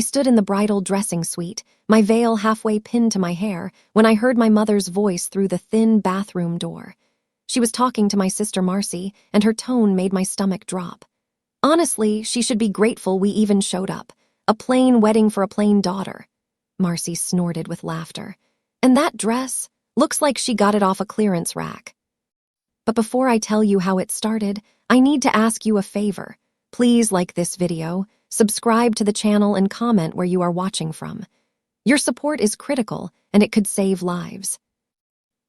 stood in the bridal dressing suite, my veil halfway pinned to my hair, when I heard my mother's voice through the thin bathroom door. She was talking to my sister Marcy, and her tone made my stomach drop. Honestly, she should be grateful we even showed up. A plain wedding for a plain daughter. Marcy snorted with laughter. And that dress? Looks like she got it off a clearance rack. But before I tell you how it started, I need to ask you a favor. Please like this video, subscribe to the channel, and comment where you are watching from. Your support is critical, and it could save lives.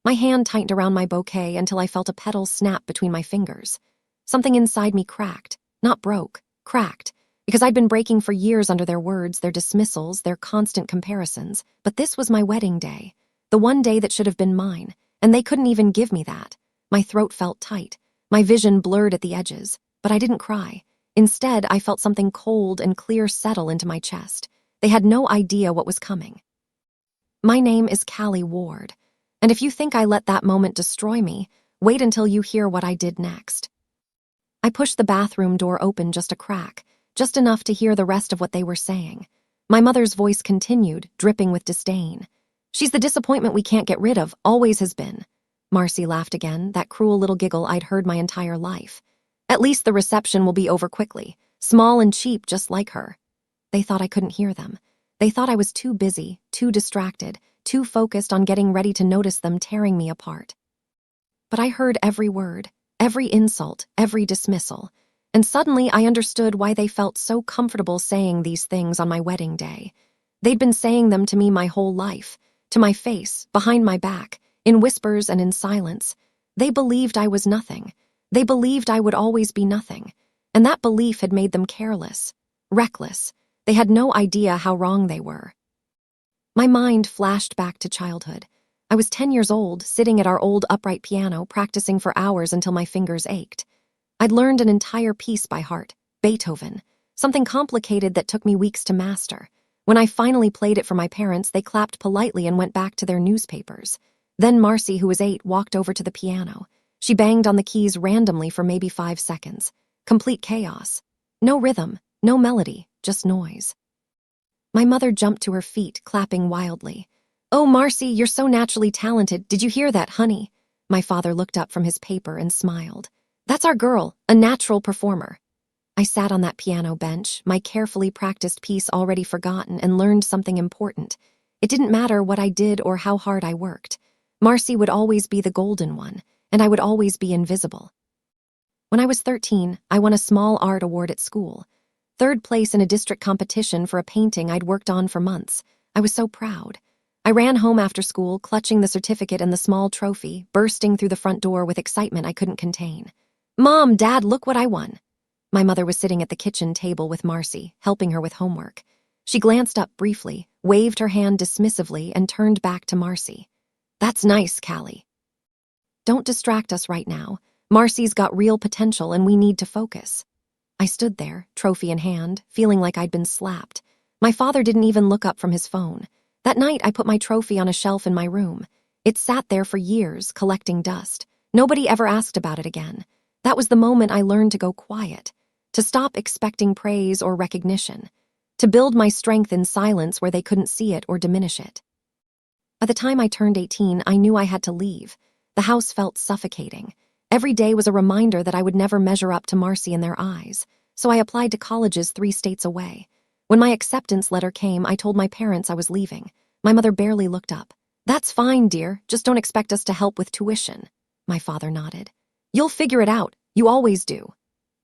My hand tightened around my bouquet until I felt a petal snap between my fingers. Something inside me cracked, not broke, cracked, because I'd been breaking for years under their words, their dismissals, their constant comparisons. But this was my wedding day, the one day that should have been mine, and they couldn't even give me that. My throat felt tight, my vision blurred at the edges, but I didn't cry. Instead, I felt something cold and clear settle into my chest. They had no idea what was coming. My name is Callie Ward. And if you think I let that moment destroy me, wait until you hear what I did next. I pushed the bathroom door open just a crack, just enough to hear the rest of what they were saying. My mother's voice continued, dripping with disdain. She's the disappointment we can't get rid of, always has been. Marcy laughed again, that cruel little giggle I'd heard my entire life. At least the reception will be over quickly, small and cheap just like her. They thought I couldn't hear them. They thought I was too busy, too distracted, too focused on getting ready to notice them tearing me apart. But I heard every word, every insult, every dismissal, and suddenly I understood why they felt so comfortable saying these things on my wedding day. They'd been saying them to me my whole life, to my face, behind my back, in whispers and in silence. They believed I was nothing. They believed I would always be nothing, and that belief had made them careless, reckless. They had no idea how wrong they were. My mind flashed back to childhood. I was 10 years old, sitting at our old upright piano, practicing for hours until my fingers ached. I'd learned an entire piece by heart, Beethoven, something complicated that took me weeks to master. When I finally played it for my parents, they clapped politely and went back to their newspapers. Then Marcy, who was 8, walked over to the piano. She banged on the keys randomly for maybe 5 seconds. Complete chaos. No rhythm, no melody, just noise. My mother jumped to her feet, clapping wildly. "Oh, Marcy, you're so naturally talented. Did you hear that, honey?" My father looked up from his paper and smiled. "That's our girl, a natural performer." I sat on that piano bench, my carefully practiced piece already forgotten, and learned something important. It didn't matter what I did or how hard I worked. Marcy would always be the golden one, and I would always be invisible. When I was 13, I won a small art award at school. 3rd place in a district competition for a painting I'd worked on for months. I was so proud. I ran home after school, clutching the certificate and the small trophy, bursting through the front door with excitement I couldn't contain. "Mom, Dad, look what I won." My mother was sitting at the kitchen table with Marcy, helping her with homework. She glanced up briefly, waved her hand dismissively, and turned back to Marcy. "That's nice, Callie. Don't distract us right now. Marcy's got real potential and we need to focus." I stood there, trophy in hand, feeling like I'd been slapped. My father didn't even look up from his phone. That night, I put my trophy on a shelf in my room. It sat there for years, collecting dust. Nobody ever asked about it again. That was the moment I learned to go quiet, to stop expecting praise or recognition, to build my strength in silence where they couldn't see it or diminish it. By the time I turned 18, I knew I had to leave. The house felt suffocating. Every day was a reminder that I would never measure up to Marcy in their eyes, so I applied to colleges 3 states away. When my acceptance letter came, I told my parents I was leaving. My mother barely looked up. "That's fine, dear. Just don't expect us to help with tuition." My father nodded. "You'll figure it out. You always do."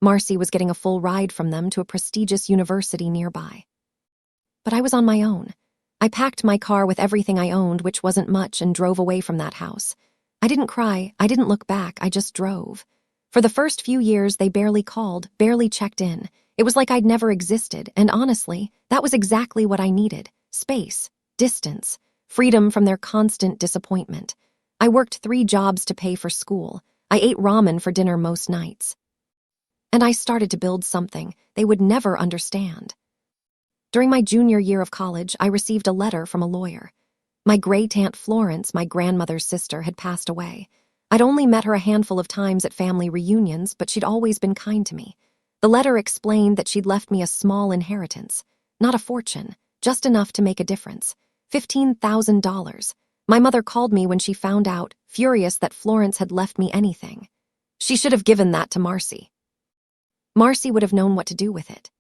Marcy was getting a full ride from them to a prestigious university nearby. But I was on my own. I packed my car with everything I owned, which wasn't much, and drove away from that house. I didn't cry. I didn't look back. I just drove. For the first few years, they barely called, barely checked in. It was like I'd never existed, and honestly, that was exactly what I needed. Space, distance, freedom from their constant disappointment. I worked 3 jobs to pay for school. I ate ramen for dinner most nights. And I started to build something they would never understand. During my junior year of college, I received a letter from a lawyer. My great-aunt Florence, my grandmother's sister, had passed away. I'd only met her a handful of times at family reunions, but she'd always been kind to me. The letter explained that she'd left me a small inheritance. Not a fortune, just enough to make a difference. $15,000. My mother called me when she found out, furious that Florence had left me anything. She should have given that to Marcy. Marcy would have known what to do with it.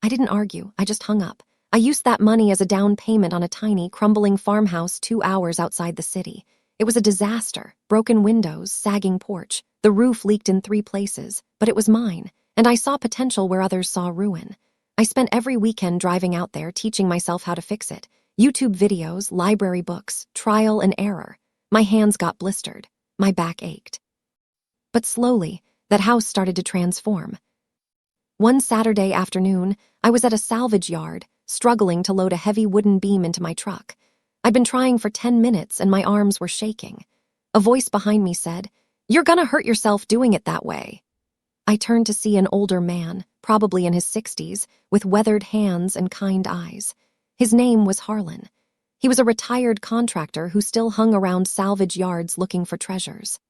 I didn't argue, I just hung up. I used that money as a down payment on a tiny, crumbling farmhouse 2 hours outside the city. It was a disaster. Broken windows, sagging porch. The roof leaked in 3 places, but it was mine, and I saw potential where others saw ruin. I spent every weekend driving out there teaching myself how to fix it. YouTube videos, library books, trial and error. My hands got blistered. My back ached. But slowly, that house started to transform. One Saturday afternoon, I was at a salvage yard, struggling to load a heavy wooden beam into my truck. I'd been trying for 10 minutes and my arms were shaking. A voice behind me said, "You're gonna hurt yourself doing it that way." I turned to see an older man, probably in his 60s, with weathered hands and kind eyes. His name was Harlan. He was a retired contractor who still hung around salvage yards looking for treasures.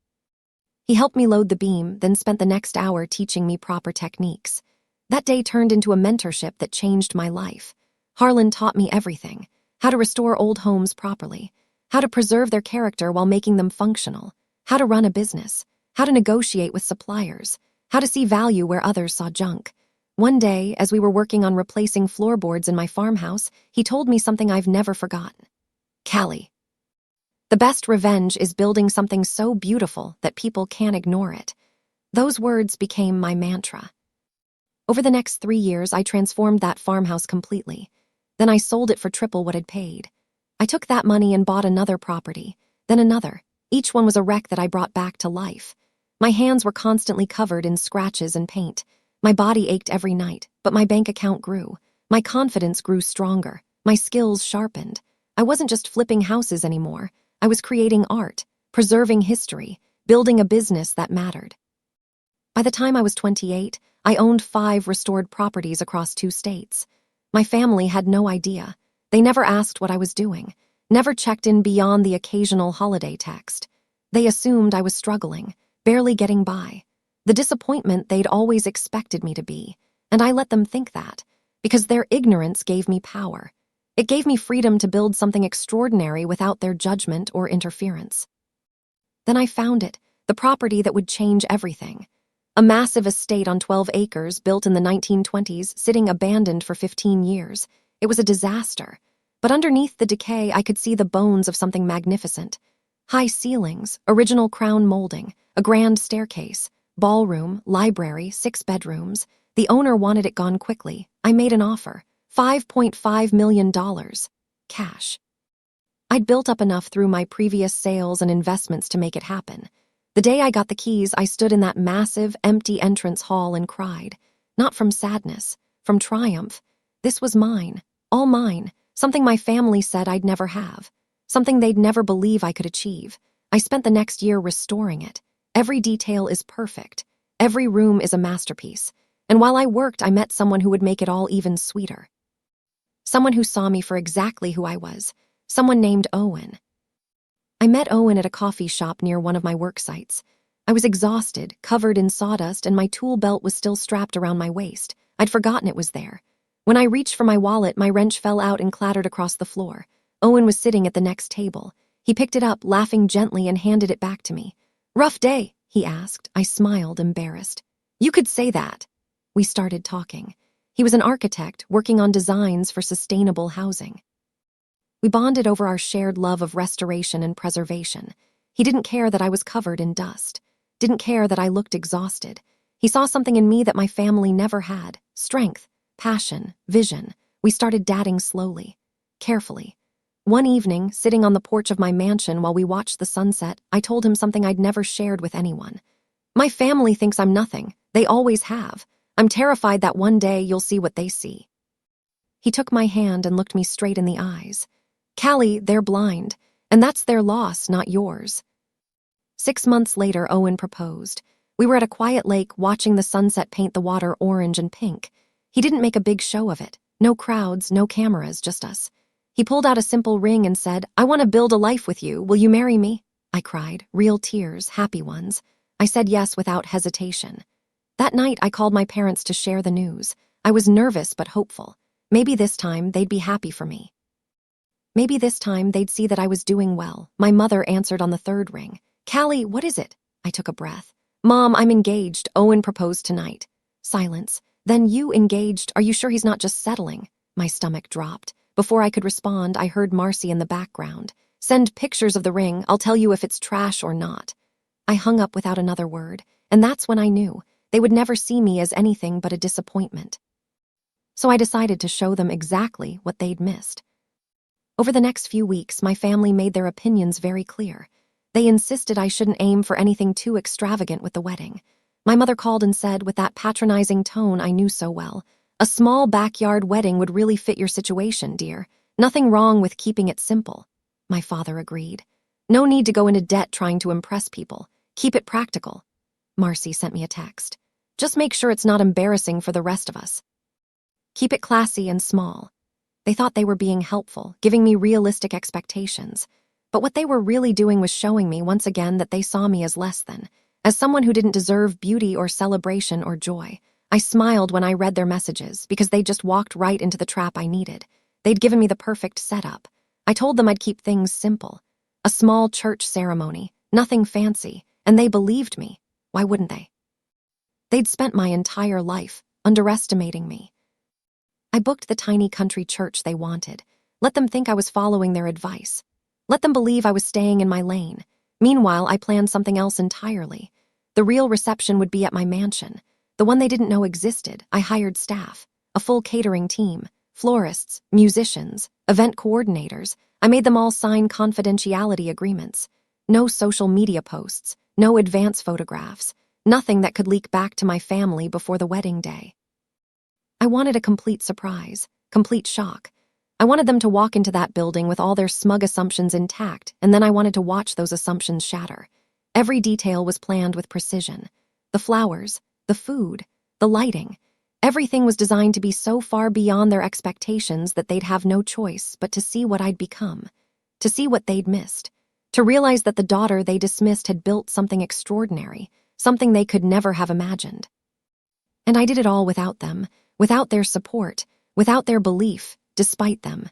He helped me load the beam, then spent the next hour teaching me proper techniques. That day turned into a mentorship that changed my life. Harlan taught me everything: how to restore old homes properly, how to preserve their character while making them functional, how to run a business, how to negotiate with suppliers, how to see value where others saw junk. One day, as we were working on replacing floorboards in my farmhouse, he told me something I've never forgotten. "Callie, the best revenge is building something so beautiful that people can't ignore it." Those words became my mantra. Over the next 3 years, I transformed that farmhouse completely. Then I sold it for triple what I'd paid. I took that money and bought another property, then another. Each one was a wreck that I brought back to life. My hands were constantly covered in scratches and paint. My body ached every night, but my bank account grew. My confidence grew stronger. My skills sharpened. I wasn't just flipping houses anymore. I was creating art, preserving history, building a business that mattered. By the time I was 28, I owned 5 restored properties across 2 states. My family had no idea. They never asked what I was doing, never checked in beyond the occasional holiday text. They assumed I was struggling, barely getting by, the disappointment they'd always expected me to be, and I let them think that, because their ignorance gave me power. It gave me freedom to build something extraordinary without their judgment or interference. Then I found it, the property that would change everything. A massive estate on 12 acres built in the 1920s, sitting abandoned for 15 years. It was a disaster. But underneath the decay, I could see the bones of something magnificent. High ceilings, original crown molding, a grand staircase, ballroom, library, 6 bedrooms. The owner wanted it gone quickly. I made an offer. $5.5 million. Cash. I'd built up enough through my previous sales and investments to make it happen. The day I got the keys, I stood in that massive, empty entrance hall and cried. Not from sadness, from triumph. This was mine, all mine, something my family said I'd never have, something they'd never believe I could achieve. I spent the next year restoring it. Every detail is perfect. Every room is a masterpiece. And while I worked, I met someone who would make it all even sweeter. Someone who saw me for exactly who I was. Someone named Owen. I met Owen at a coffee shop near one of my work sites. I was exhausted, covered in sawdust, and my tool belt was still strapped around my waist. I'd forgotten it was there. When I reached for my wallet, my wrench fell out and clattered across the floor. Owen was sitting at the next table. He picked it up, laughing gently, and handed it back to me. "Rough day?" he asked. I smiled, embarrassed. "You could say that." We started talking. He was an architect working on designs for sustainable housing. We bonded over our shared love of restoration and preservation. He didn't care that I was covered in dust, didn't care that I looked exhausted. He saw something in me that my family never had: strength, passion, vision. We started dating slowly, carefully. One evening, sitting on the porch of my mansion while we watched the sunset, I told him something I'd never shared with anyone. "My family thinks I'm nothing. They always have. I'm terrified that one day you'll see what they see." He took my hand and looked me straight in the eyes. "Callie, they're blind, and that's their loss, not yours." 6 months later, Owen proposed. We were at a quiet lake watching the sunset paint the water orange and pink. He didn't make a big show of it. No crowds, no cameras, just us. He pulled out a simple ring and said, "I want to build a life with you. Will you marry me?" I cried, real tears, happy ones. I said yes without hesitation. That night, I called my parents to share the news. I was nervous but hopeful. Maybe this time they'd be happy for me. Maybe this time they'd see that I was doing well. My mother answered on the third ring. "Callie, what is it?" I took a breath. "Mom, I'm engaged. Owen proposed tonight." Silence. "Then you engaged? Are you sure he's not just settling?" My stomach dropped. Before I could respond, I heard Marcy in the background. "Send pictures of the ring. I'll tell you if it's trash or not." I hung up without another word, and that's when I knew they would never see me as anything but a disappointment. So I decided to show them exactly what they'd missed. Over the next few weeks, my family made their opinions very clear. They insisted I shouldn't aim for anything too extravagant with the wedding. My mother called and said, with that patronizing tone I knew so well, "A small backyard wedding would really fit your situation, dear. Nothing wrong with keeping it simple." My father agreed. "No need to go into debt trying to impress people. Keep it practical." Marcy sent me a text. "Just make sure it's not embarrassing for the rest of us. Keep it classy and small." They thought they were being helpful, giving me realistic expectations. But what they were really doing was showing me once again that they saw me as less than, as someone who didn't deserve beauty or celebration or joy. I smiled when I read their messages because they just walked right into the trap I needed. They'd given me the perfect setup. I told them I'd keep things simple. A small church ceremony, nothing fancy, and they believed me. Why wouldn't they? They'd spent my entire life underestimating me. I booked the tiny country church they wanted. Let them think I was following their advice. Let them believe I was staying in my lane. Meanwhile, I planned something else entirely. The real reception would be at my mansion. The one they didn't know existed. I hired staff, a full catering team, florists, musicians, event coordinators. I made them all sign confidentiality agreements. No social media posts, no advance photographs, nothing that could leak back to my family before the wedding day. I wanted a complete surprise, complete shock. I wanted them to walk into that building with all their smug assumptions intact, and then I wanted to watch those assumptions shatter. Every detail was planned with precision. The flowers, the food, the lighting. Everything was designed to be so far beyond their expectations that they'd have no choice but to see what I'd become, to see what they'd missed, to realize that the daughter they dismissed had built something extraordinary, something they could never have imagined. And I did it all without them, without their support, without their belief, despite them.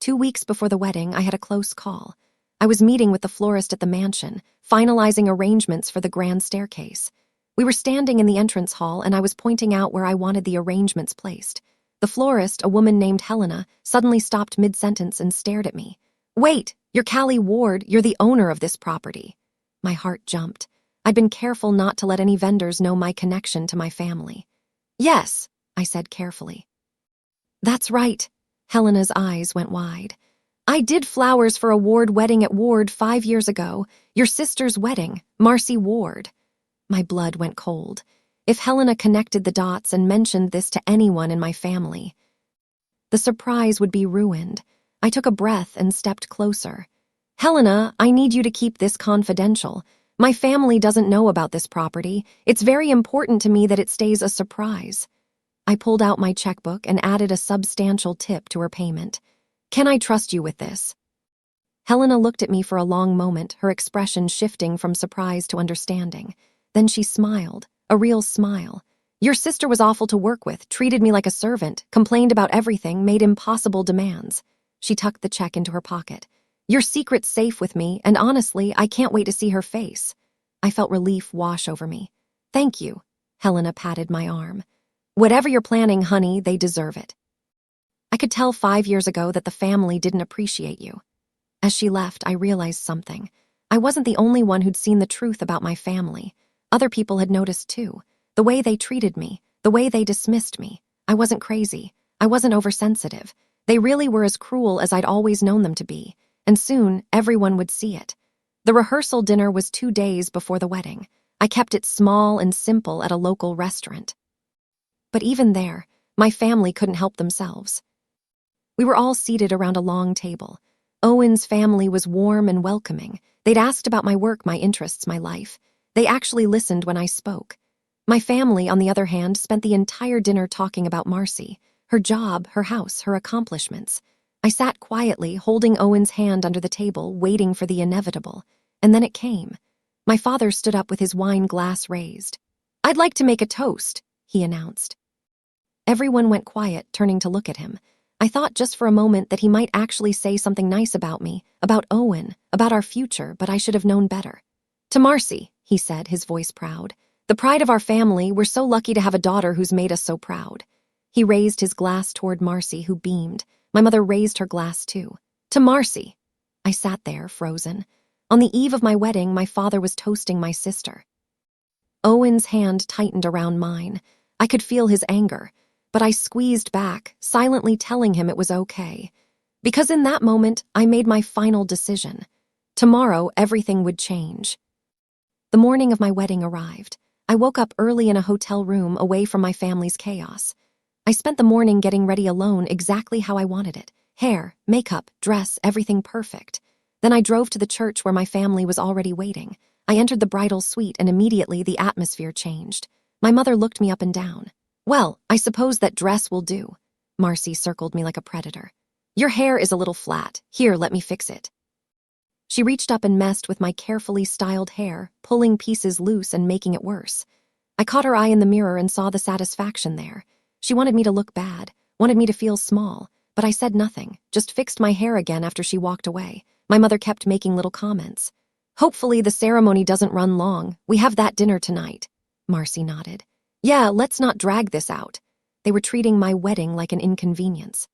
2 weeks before the wedding, I had a close call. I was meeting with the florist at the mansion, finalizing arrangements for the grand staircase. We were standing in the entrance hall, and I was pointing out where I wanted the arrangements placed. The florist, a woman named Helena, suddenly stopped mid-sentence and stared at me. "Wait, you're Callie Ward, you're the owner of this property." My heart jumped. I'd been careful not to let any vendors know my connection to my family. "Yes," I said carefully. "That's right." Helena's eyes went wide. "I did flowers for a Ward wedding at Ward 5 years ago. Your sister's wedding, Marcy Ward." My blood went cold. If Helena connected the dots and mentioned this to anyone in my family, the surprise would be ruined. I took a breath and stepped closer. "Helena, I need you to keep this confidential. My family doesn't know about this property. It's very important to me that it stays a surprise." I pulled out my checkbook and added a substantial tip to her payment. "Can I trust you with this?" Helena looked at me for a long moment, her expression shifting from surprise to understanding. Then she smiled, a real smile. "Your sister was awful to work with, treated me like a servant, complained about everything, made impossible demands." She tucked the check into her pocket. "Your secret's safe with me, and honestly, I can't wait to see her face." I felt relief wash over me. "Thank you." Helena patted my arm. "Whatever you're planning, honey, they deserve it." I could tell 5 years ago that the family didn't appreciate you. As she left, I realized something. I wasn't the only one who'd seen the truth about my family. Other people had noticed too. The way they treated me, the way they dismissed me. I wasn't crazy. I wasn't oversensitive. They really were as cruel as I'd always known them to be. And soon, everyone would see it. The rehearsal dinner was 2 days before the wedding. I kept it small and simple at a local restaurant. But even there, my family couldn't help themselves. We were all seated around a long table. Owen's family was warm and welcoming. They'd asked about my work, my interests, my life. They actually listened when I spoke. My family, on the other hand, spent the entire dinner talking about Marcy, her job, her house, her accomplishments. I sat quietly, holding Owen's hand under the table, waiting for the inevitable. And then it came. My father stood up with his wine glass raised. "I'd like to make a toast," he announced. Everyone went quiet, turning to look at him. I thought just for a moment that he might actually say something nice about me, about Owen, about our future, but I should have known better. "To Marcy," he said, his voice proud. "The pride of our family, we're so lucky to have a daughter who's made us so proud." He raised his glass toward Marcy, who beamed. My mother raised her glass too. "To Marcy." I sat there, frozen. On the eve of my wedding, my father was toasting my sister. Owen's hand tightened around mine. I could feel his anger, but I squeezed back, silently telling him it was okay. Because in that moment, I made my final decision. Tomorrow, everything would change. The morning of my wedding arrived. I woke up early in a hotel room away from my family's chaos. I spent the morning getting ready alone exactly how I wanted it. Hair, makeup, dress, everything perfect. Then I drove to the church where my family was already waiting. I entered the bridal suite and immediately the atmosphere changed. My mother looked me up and down. "Well, I suppose that dress will do." Marcy circled me like a predator. "Your hair is a little flat. Here, let me fix it." She reached up and messed with my carefully styled hair, pulling pieces loose and making it worse. I caught her eye in the mirror and saw the satisfaction there. She wanted me to look bad, wanted me to feel small, but I said nothing, just fixed my hair again after she walked away. My mother kept making little comments. "Hopefully the ceremony doesn't run long. We have that dinner tonight." Marcy nodded. "Yeah, let's not drag this out." They were treating my wedding like an inconvenience.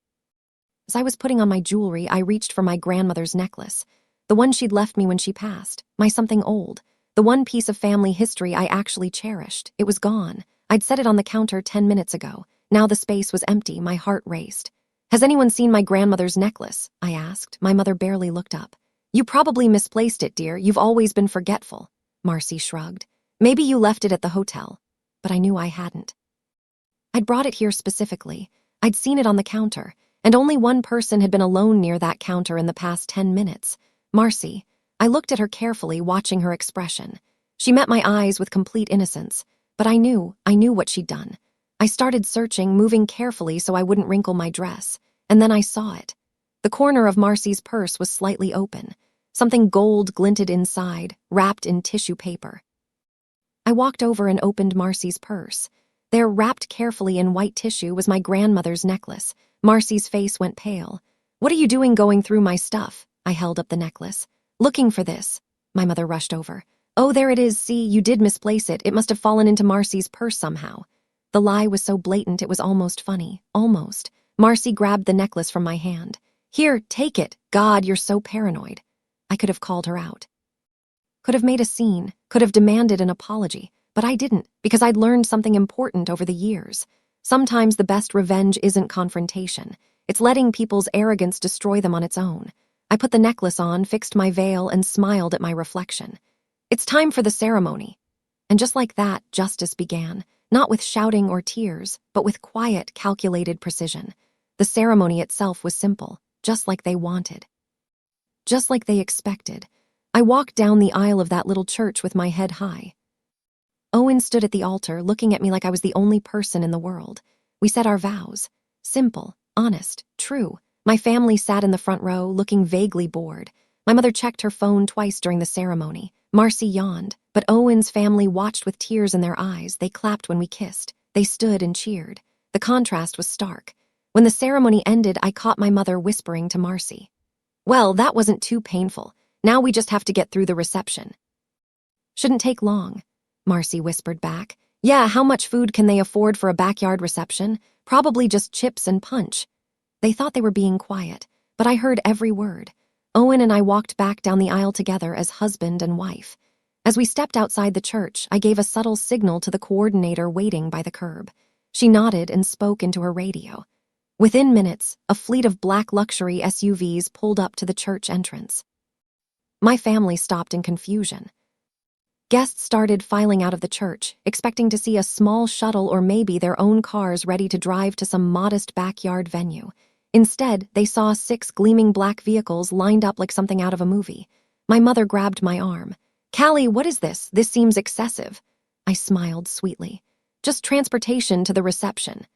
As I was putting on my jewelry, I reached for my grandmother's necklace. The one she'd left me when she passed, my something old. The one piece of family history I actually cherished. It was gone. I'd set it on the counter 10 minutes ago. Now the space was empty, my heart raced. "Has anyone seen my grandmother's necklace?" I asked. My mother barely looked up. "You probably misplaced it, dear. You've always been forgetful." Marcy shrugged. "Maybe you left it at the hotel." But I knew I hadn't. I'd brought it here specifically. I'd seen it on the counter, and only one person had been alone near that counter in the past 10 minutes. Marcy. I looked at her carefully, watching her expression. She met my eyes with complete innocence, but I knew what she'd done. I started searching, moving carefully so I wouldn't wrinkle my dress, and then I saw it. The corner of Marcy's purse was slightly open. Something gold glinted inside, wrapped in tissue paper. I walked over and opened Marcy's purse. There, wrapped carefully in white tissue, was my grandmother's necklace. Marcy's face went pale. "What are you doing going through my stuff?" I held up the necklace. "Looking for this." My mother rushed over. "Oh, there it is. See, you did misplace it. It must have fallen into Marcy's purse somehow." The lie was so blatant it was almost funny. Almost. Marcy grabbed the necklace from my hand. "Here, take it. God, you're so paranoid." I could have called her out. Could have made a scene, could have demanded an apology, but I didn't, because I'd learned something important over the years. Sometimes the best revenge isn't confrontation. It's letting people's arrogance destroy them on its own. I put the necklace on, fixed my veil, and smiled at my reflection. "It's time for the ceremony." And just like that, justice began, not with shouting or tears, but with quiet, calculated precision. The ceremony itself was simple, just like they wanted. Just like they expected. I walked down the aisle of that little church with my head high. Owen stood at the altar, looking at me like I was the only person in the world. We said our vows. Simple, honest, true. My family sat in the front row, looking vaguely bored. My mother checked her phone twice during the ceremony. Marcy yawned, but Owen's family watched with tears in their eyes. They clapped when we kissed. They stood and cheered. The contrast was stark. When the ceremony ended, I caught my mother whispering to Marcy. "Well, that wasn't too painful. Now we just have to get through the reception." "Shouldn't take long," Marcy whispered back. "Yeah, how much food can they afford for a backyard reception? Probably just chips and punch." They thought they were being quiet, but I heard every word. Owen and I walked back down the aisle together as husband and wife. As we stepped outside the church, I gave a subtle signal to the coordinator waiting by the curb. She nodded and spoke into her radio. Within minutes, a fleet of black luxury SUVs pulled up to the church entrance. My family stopped in confusion. Guests started filing out of the church, expecting to see a small shuttle or maybe their own cars ready to drive to some modest backyard venue. Instead, they saw 6 gleaming black vehicles lined up like something out of a movie. My mother grabbed my arm. "Callie, what is this? This seems excessive." I smiled sweetly. "Just transportation to the reception."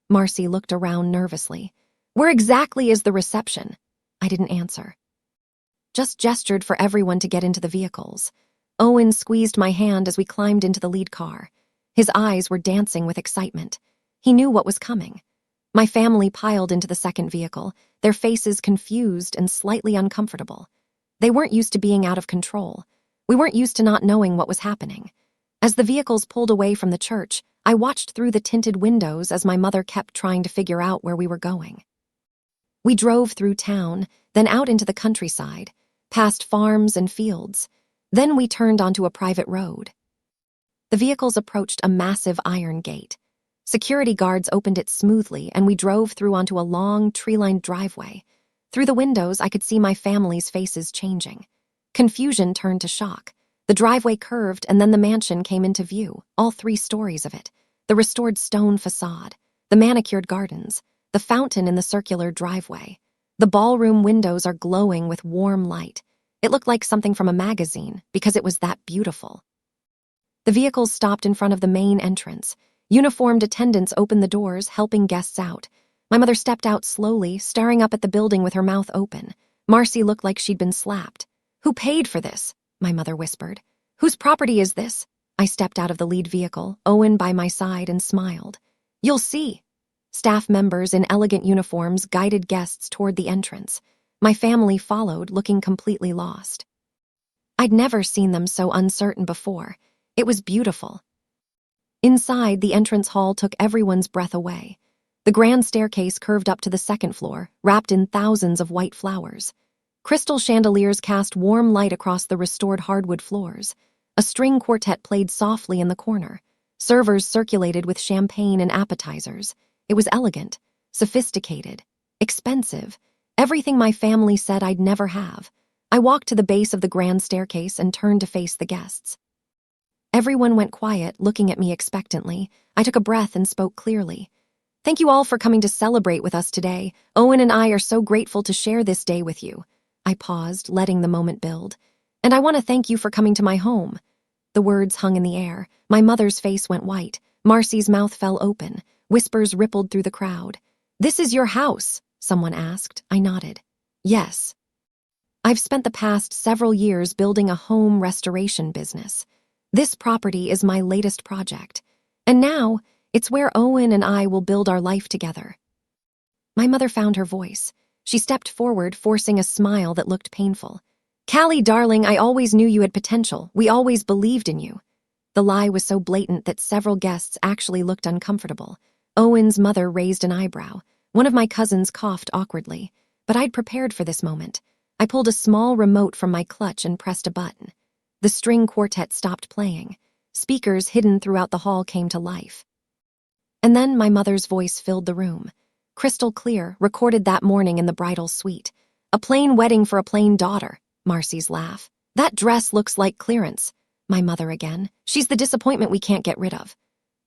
Marcy looked around nervously. "Where exactly is the reception?" I didn't answer. Just gestured for everyone to get into the vehicles. Owen squeezed my hand as we climbed into the lead car. His eyes were dancing with excitement. He knew what was coming. My family piled into the second vehicle, their faces confused and slightly uncomfortable. They weren't used to being out of control. We weren't used to not knowing what was happening. As the vehicles pulled away from the church, I watched through the tinted windows as my mother kept trying to figure out where we were going. We drove through town, then out into the countryside, past farms and fields. Then we turned onto a private road. The vehicles approached a massive iron gate. Security guards opened it smoothly, and we drove through onto a long, tree-lined driveway. Through the windows, I could see my family's faces changing. Confusion turned to shock. The driveway curved, and then the mansion came into view, all 3 stories of it. The restored stone facade, the manicured gardens, the fountain in the circular driveway. The ballroom windows are glowing with warm light. It looked like something from a magazine, because it was that beautiful. The vehicles stopped in front of the main entrance. Uniformed attendants opened the doors, helping guests out. My mother stepped out slowly, staring up at the building with her mouth open. Marcy looked like she'd been slapped. "Who paid for this?" my mother whispered. "Whose property is this?" I stepped out of the lead vehicle, Owen by my side, and smiled. "You'll see." Staff members in elegant uniforms guided guests toward the entrance. My family followed, looking completely lost. I'd never seen them so uncertain before. It was beautiful. Inside, the entrance hall took everyone's breath away. The grand staircase curved up to the second floor, wrapped in thousands of white flowers. Crystal chandeliers cast warm light across the restored hardwood floors. A string quartet played softly in the corner. Servers circulated with champagne and appetizers. It was elegant, sophisticated, expensive, everything my family said I'd never have. I walked to the base of the grand staircase and turned to face the guests. Everyone went quiet, looking at me expectantly. I took a breath and spoke clearly. "Thank you all for coming to celebrate with us today. Owen and I are so grateful to share this day with you." I paused, letting the moment build. "And I want to thank you for coming to my home." The words hung in the air. My mother's face went white. Marcy's mouth fell open. Whispers rippled through the crowd. "This is your house?" someone asked. I nodded. "Yes. I've spent the past several years building a home restoration business. This property is my latest project. And now, it's where Owen and I will build our life together." My mother found her voice. She stepped forward, forcing a smile that looked painful. "Callie, darling, I always knew you had potential. We always believed in you." The lie was so blatant that several guests actually looked uncomfortable. Owen's mother raised an eyebrow. One of my cousins coughed awkwardly. But I'd prepared for this moment. I pulled a small remote from my clutch and pressed a button. The string quartet stopped playing. Speakers hidden throughout the hall came to life. And then my mother's voice filled the room. Crystal clear, recorded that morning in the bridal suite. "A plain wedding for a plain daughter." Marcy's laugh. "That dress looks like clearance." My mother again. "She's the disappointment we can't get rid of."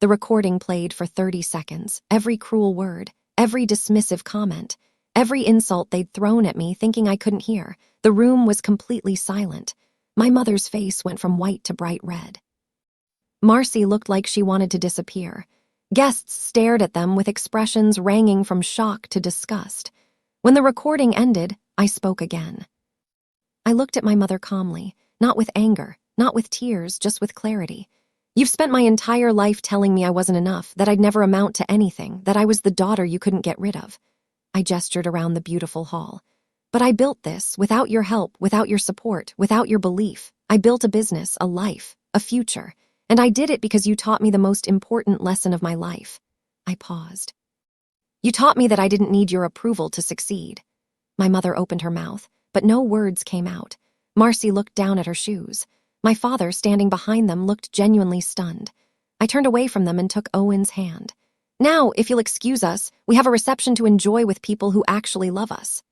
The recording played for 30 seconds, every cruel word, every dismissive comment, every insult they'd thrown at me thinking I couldn't hear. The room was completely silent. My mother's face went from white to bright red. Marcy looked like she wanted to disappear. Guests stared at them with expressions ranging from shock to disgust. When the recording ended, I spoke again. I looked at my mother calmly, not with anger, not with tears, just with clarity. "You've spent my entire life telling me I wasn't enough, that I'd never amount to anything, that I was the daughter you couldn't get rid of." I gestured around the beautiful hall. "But I built this without your help, without your support, without your belief. I built a business, a life, a future. And I did it because you taught me the most important lesson of my life." I paused. "You taught me that I didn't need your approval to succeed." My mother opened her mouth, but no words came out. Marcy looked down at her shoes. My father, standing behind them, looked genuinely stunned. I turned away from them and took Owen's hand. "Now, if you'll excuse us, we have a reception to enjoy with people who actually love us."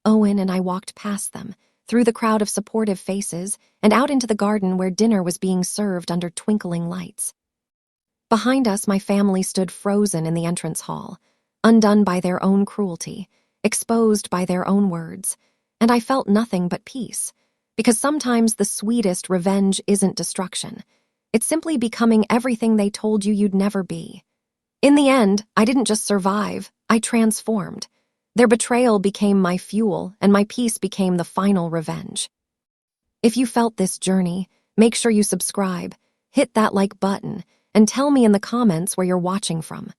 Owen and I walked past them, through the crowd of supportive faces, and out into the garden where dinner was being served under twinkling lights. Behind us, my family stood frozen in the entrance hall, undone by their own cruelty, exposed by their own words, and I felt nothing but peace, because sometimes the sweetest revenge isn't destruction. It's simply becoming everything they told you you'd never be. In the end, I didn't just survive, I transformed. Their betrayal became my fuel, and my peace became the final revenge. If you felt this journey, make sure you subscribe, hit that like button, and tell me in the comments where you're watching from.